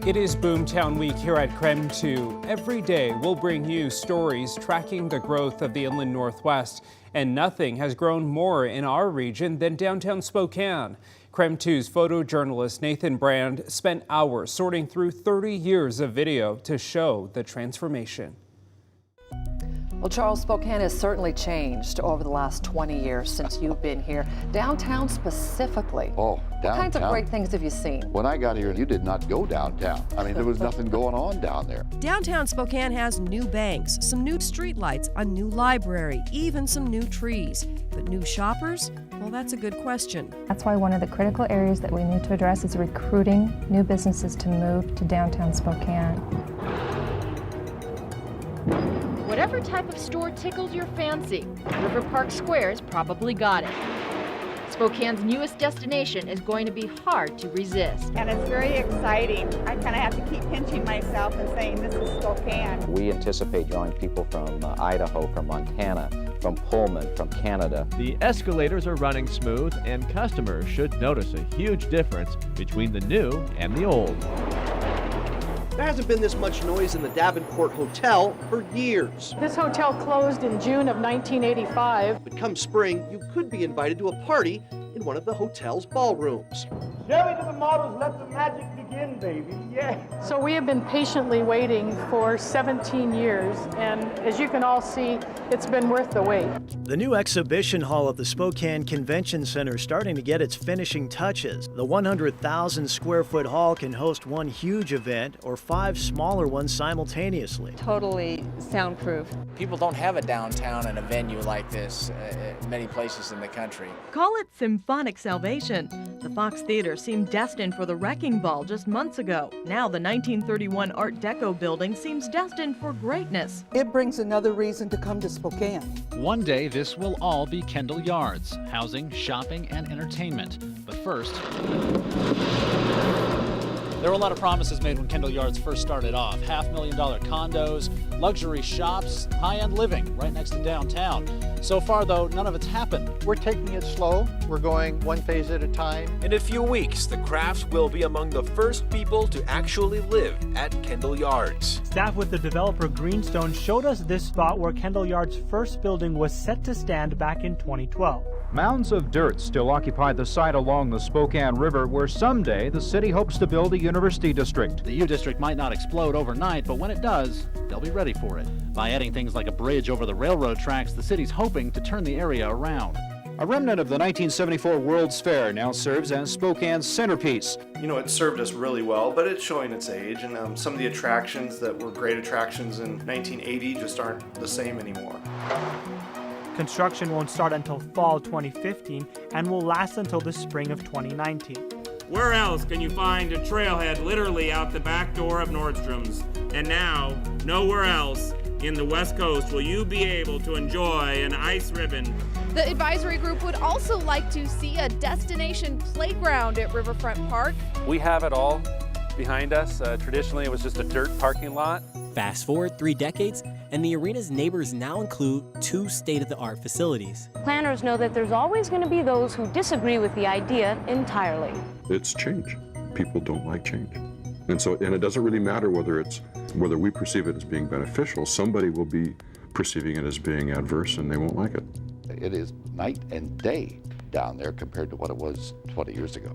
It is Boomtown Week here at KREM 2. Every day we'll bring you stories tracking the growth of the inland Northwest, and nothing has grown more in our region than downtown Spokane. KREM 2's photojournalist Nathan Brand spent hours sorting through 30 years of video to show the transformation. Well, Charles, Spokane has certainly changed over the last 20 years since you've been here. Downtown specifically. Oh, downtown. What kinds of great things have you seen? When I got here, you did not go downtown. I mean, there was nothing going on down there. Downtown Spokane has new banks, some new streetlights, a new library, even some new trees. But new shoppers? Well, that's a good question. That's why one of the critical areas that we need to address is recruiting new businesses to move to downtown Spokane. Whatever type of store tickles your fancy, River Park Square's probably got it. Spokane's newest destination is going to be hard to resist. And it's very exciting. I kind of have to keep pinching myself and saying this is Spokane. We anticipate drawing people from Idaho, from Montana, from Pullman, from Canada. The escalators are running smooth, and customers should notice a huge difference between the new and the old. There hasn't been this much noise in the Davenport Hotel for years. This hotel closed in June of 1985. But come spring, you could be invited to a party in one of the hotel's ballrooms. Chevy to the models, let the magic begin, baby, yeah. So we have been patiently waiting for 17 years, and as you can all see, it's been worth the wait. The new exhibition hall at the Spokane Convention Center is starting to get its finishing touches. The 100,000 square foot hall can host one huge event or 5 smaller ones simultaneously. Totally soundproof. People don't have a downtown and a venue like this at many places in the country. Call it symphonic salvation. The Fox Theater seemed destined for the wrecking ball just months ago. Now the 1931 Art Deco building seems destined for greatness. It brings another reason to come to Spokane. One day this will all be Kendall Yards, housing, shopping, and entertainment. But first, there were a lot of promises made when Kendall Yards first started off. $500,000 condos, luxury shops, high-end living right next to downtown. So far, though, none of it's happened. We're taking it slow. We're going one phase at a time. In a few weeks, the Crafts will be among the first people to actually live at Kendall Yards. Staff with the developer Greenstone showed us this spot where Kendall Yards' first building was set to stand back in 2012. Mounds of dirt still occupy the site along the Spokane River where someday the city hopes to build a university district. The U District might not explode overnight, but when it does, they'll be ready for it. By adding things like a bridge over the railroad tracks, the city's hoping to turn the area around. A remnant of the 1974 World's Fair now serves as Spokane's centerpiece. You know, it served us really well, but it's showing its age, and some of the attractions that were great attractions in 1980 just aren't the same anymore. Construction won't start until fall 2015 and will last until the spring of 2019. Where else can you find a trailhead literally out the back door of Nordstrom's? And now, nowhere else in the West Coast will you be able to enjoy an ice ribbon. The advisory group would also like to see a destination playground at Riverfront Park. We have it all behind us. Traditionally, it was just a dirt parking lot. Fast forward 3 decades, and the arena's neighbors now include 2 state-of-the-art facilities. Planners know that there's always going to be those who disagree with the idea entirely. It's change. People don't like change. And it doesn't really matter whether we perceive it as being beneficial. Somebody will be perceiving it as being adverse, and they won't like it. It is night and day down there compared to what it was 20 years ago.